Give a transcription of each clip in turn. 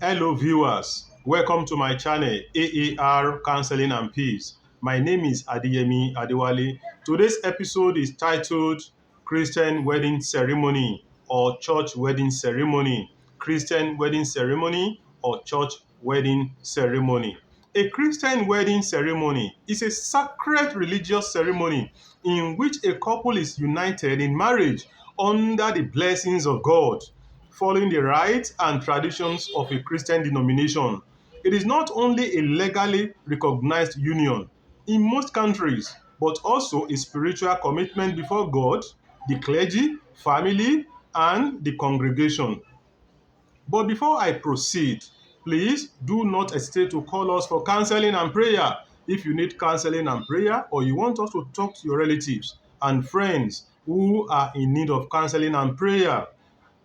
Hello viewers, welcome to my channel AAR Counseling and Peace. My name is Adeyemi Adewale. Today's episode is titled Christian Wedding Ceremony or Church Wedding Ceremony. Christian Wedding Ceremony or Church Wedding Ceremony. A Christian wedding ceremony is a sacred religious ceremony in which a couple is united in marriage under the blessings of God, following the rites and traditions of a Christian denomination. It is not only a legally recognized union in most countries, but also a spiritual commitment before God, the clergy, family, and the congregation. But before I proceed, please do not hesitate to call us for counseling and prayer. If you need counseling and prayer, or you want us to talk to your relatives and friends who are in need of counseling and prayer,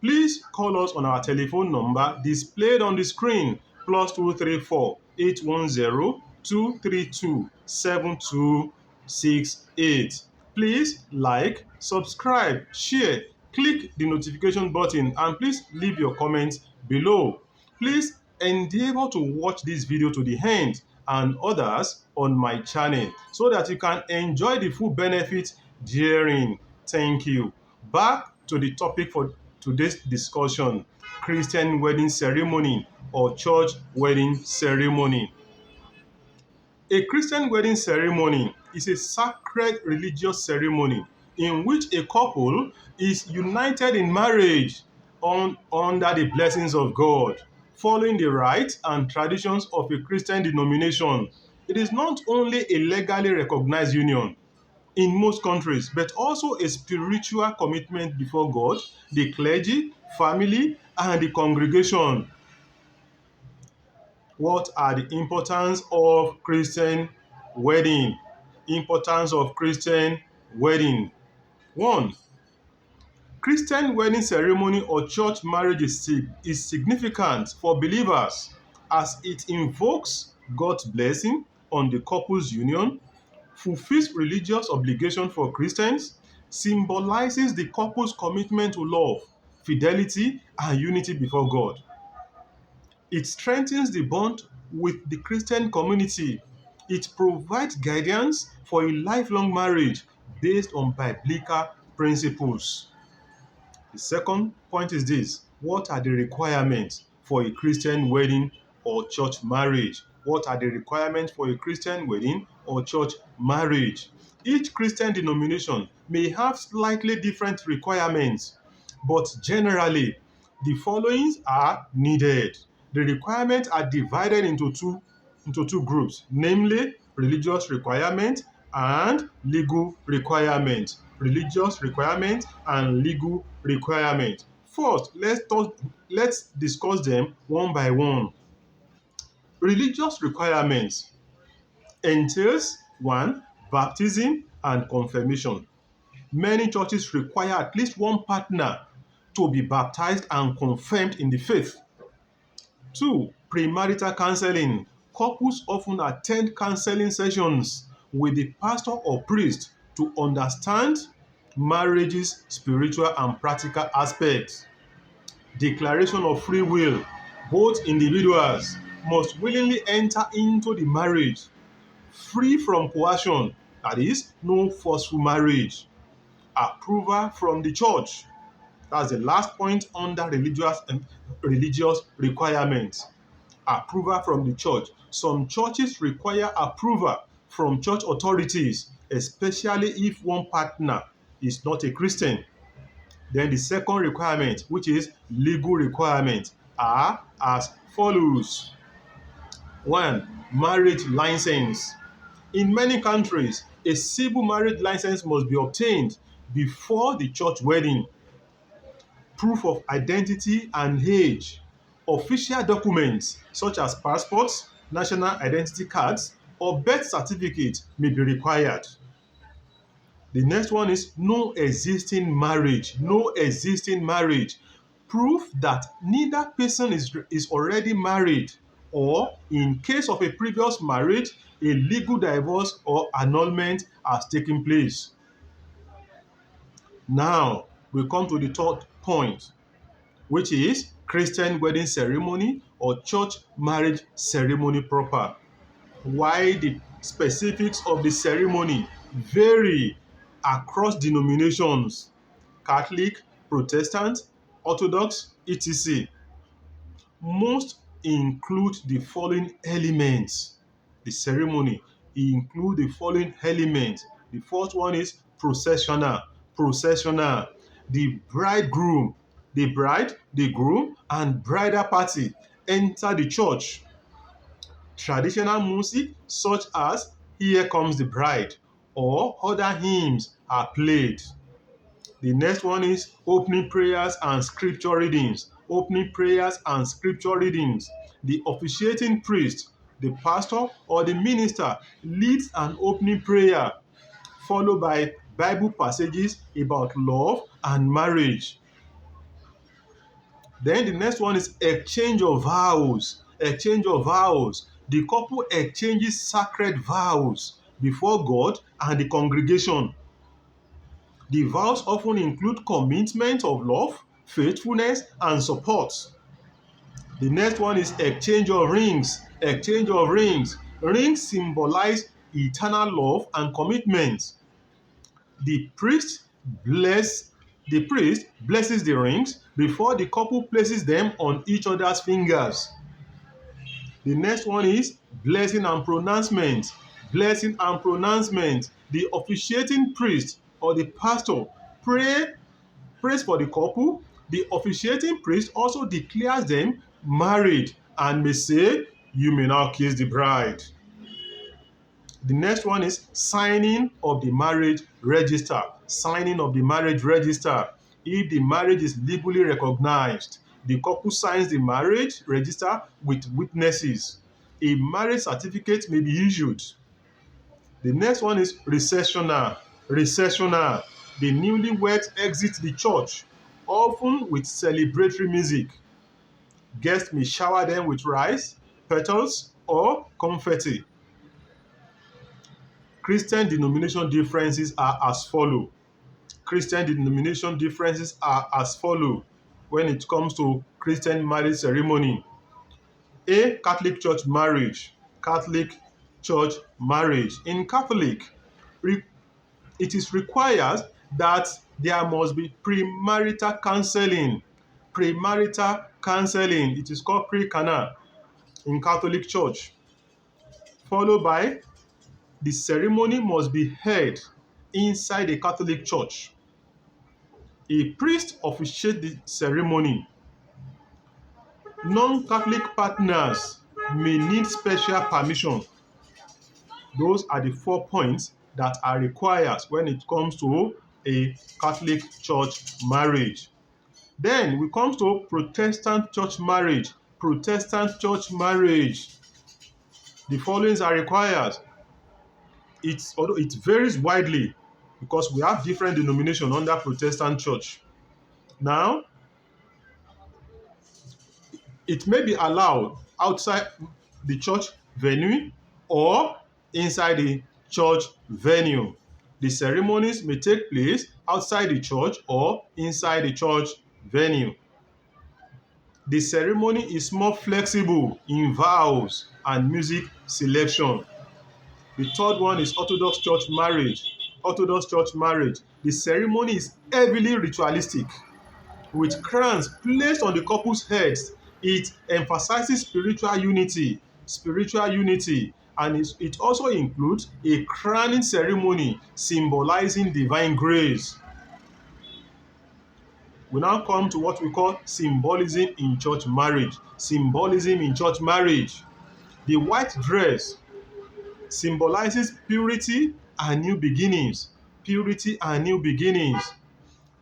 please call us on our telephone number displayed on the screen, +234-810-232-7268. Please like, subscribe, share, click the notification button, and please leave your comments below. Please endeavor to watch this video to the end and others on my channel so that you can enjoy the full benefits therein. Thank you. Back to the topic for today's discussion: Christian wedding ceremony or church wedding ceremony. A Christian wedding ceremony is a sacred religious ceremony in which a couple is united in marriage under the blessings of God, following the rites and traditions of a Christian denomination. It is not only a legally recognized union in most countries, but also a spiritual commitment before God, the clergy, family, and the congregation. What are the importance of Christian wedding? Importance of Christian wedding. 1. Christian wedding ceremony or church marriage is significant for believers as it invokes God's blessing on the couple's union, fulfills religious obligation for Christians, symbolizes the couple's commitment to love, fidelity, and unity before God. It strengthens the bond with the Christian community. It provides guidance for a lifelong marriage based on biblical principles. The second point is this: what are the requirements for a Christian wedding or church marriage? What are the requirements for a Christian wedding or church marriage? Each Christian denomination may have slightly different requirements, but generally, the following are needed. The requirements are divided into two groups, namely religious requirement and legal requirement. Religious requirement and legal requirement. First, let's discuss them one by one. Religious requirements entails 1. Baptism and confirmation. Many churches require at least one partner to be baptized and confirmed in the faith. 2. Premarital counseling. Couples often attend counseling sessions with the pastor or priest to understand marriage's spiritual and practical aspects. Declaration of free will. Both individuals must willingly enter into the marriage, free from coercion, that is, no forceful marriage. Approval from the church. That's the last point under religious requirements. Approval from the church. Some churches require approval from church authorities, especially if one partner is not a Christian. Then the second requirement, which is legal requirement, are as follows. 1. Marriage license. In many countries, a civil marriage license must be obtained before the church wedding. Proof of identity and age. Official documents such as passports, national identity cards, or birth certificate may be required. The next one is no existing marriage. No existing marriage. Proof that neither person is already married, or in case of a previous marriage, a legal divorce or annulment has taken place. Now, we come to the third point, which is Christian wedding ceremony or church marriage ceremony proper. While the specifics of the ceremony vary across denominations, Catholic, Protestant, Orthodox, etc., most include the following elements. The ceremony include the following elements. The first one is processional. Processional. The bridegroom, the bride, the groom, and bridal party enter the church. Traditional music such as Here Comes the Bride or other hymns are played. The next one is opening prayers and scripture readings. Opening prayers and scripture readings. The officiating priest, the pastor, or the minister leads an opening prayer, followed by Bible passages about love and marriage. Then the next one is exchange of vows. Exchange of vows. The couple exchanges sacred vows before God and the congregation. The vows often include commitment of love, faithfulness, and support. The next one is exchange of rings. Exchange of rings. Rings symbolize eternal love and commitment. The priest bless the priest blesses the rings before the couple places them on each other's fingers. The next one is blessing and pronouncement. Blessing and pronouncement. The officiating priest or the pastor prays for the couple. The officiating priest also declares them married and may say, "You may now kiss the bride." The next one is signing of the marriage register. Signing of the marriage register. If the marriage is legally recognized, the couple signs the marriage register with witnesses. A marriage certificate may be issued. The next one is recessional. Recessional. The newlyweds exit the church, often with celebratory music. Guests may shower them with rice, petals, or confetti. Christian denomination differences are as follow. Christian denomination differences are as follow when it comes to Christian marriage ceremony. A. Catholic church marriage. Catholic church marriage. In Catholic, it is required that there must be premarital counseling. Premarital counseling. It is called pre-canal in Catholic church. Followed by the ceremony must be held inside a Catholic church. A priest officiates the ceremony. Non-Catholic partners may need special permission. Those are the 4 points that are required when it comes to a Catholic church marriage. Then we come to Protestant church marriage. Protestant church marriage. The followings are required. Although it varies widely because we have different denominations under Protestant church. Now, it may be allowed outside the church venue or inside the church venue. The ceremonies may take place outside the church or inside the church venue. The ceremony is more flexible in vows and music selection. The third one is Orthodox church marriage. Orthodox church marriage. The ceremony is heavily ritualistic, with crowns placed on the couple's heads. It emphasizes spiritual unity, and it also includes a crowning ceremony symbolizing divine grace. We now come to what we call symbolism in church marriage. Symbolism in church marriage. The white dress symbolizes purity and new beginnings. Purity and new beginnings.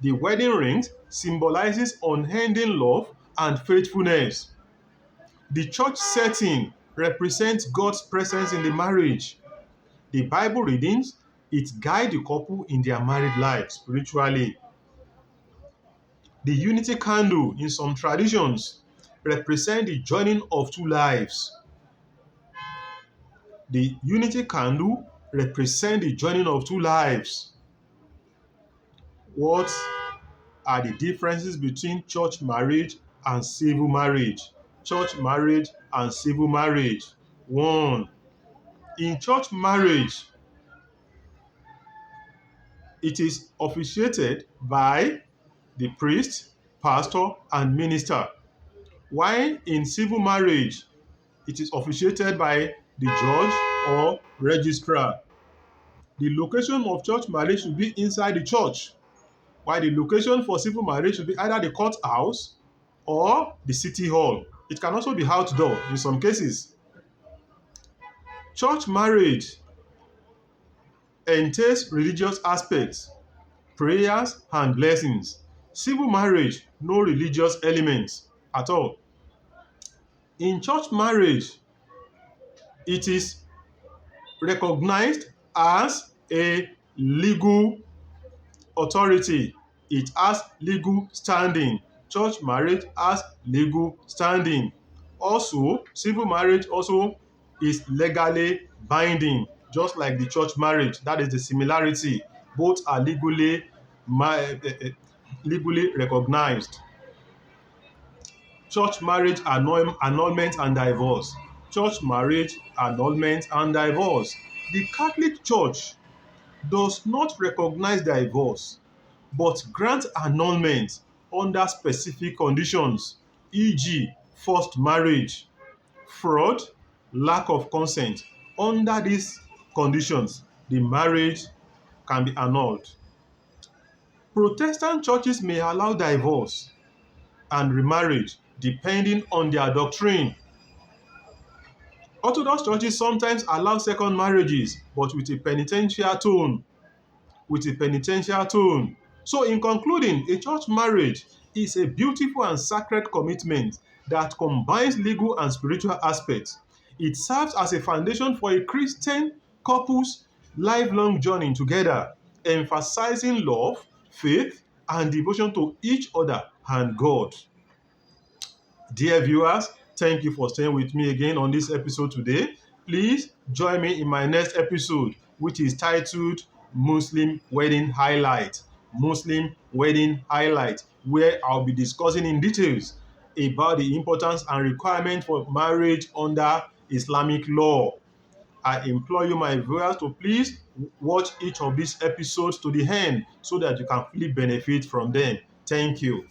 The wedding rings symbolizes unending love and faithfulness. The church setting represents God's presence in the marriage. The Bible readings, it guides the couple in their married life spiritually. The unity candle in some traditions represent the joining of two lives. The unity candle represents the joining of two lives. What are the differences between church marriage and civil marriage? church marriage and civil marriage. 1. In church marriage, it is officiated by the priest, pastor, and minister. While in civil marriage, it is officiated by the judge or registrar. The location of church marriage should be inside the church, while the location for civil marriage should be either the courthouse or the city hall. It can also be outdoor in some cases. Church marriage entails religious aspects, prayers, and blessings. Civil marriage, no religious elements at all. In church marriage, it is recognized as a legal authority. It has legal standing. Church marriage has legal standing. Also, civil marriage also is legally binding, just like the church marriage. That is the similarity. Both are legally recognized. Church marriage annulment and divorce. Church marriage annulment and divorce. The Catholic Church does not recognize divorce but grant annulment under specific conditions, e.g., forced marriage, fraud, lack of consent. Under these conditions, the marriage can be annulled. Protestant churches may allow divorce and remarriage depending on their doctrine. Orthodox churches sometimes allow second marriages, but with a penitential tone. So in concluding, a church marriage is a beautiful and sacred commitment that combines legal and spiritual aspects. It serves as a foundation for a Christian couple's lifelong journey together, emphasizing love, faith, and devotion to each other and God. Dear viewers, thank you for staying with me again on this episode today. Please join me in my next episode, which is titled Muslim Wedding Highlight. Muslim Wedding Highlight, where I'll be discussing in details about the importance and requirement for marriage under Islamic law. I implore you, my viewers, to please watch each of these episodes to the end so that you can fully benefit from them. Thank you.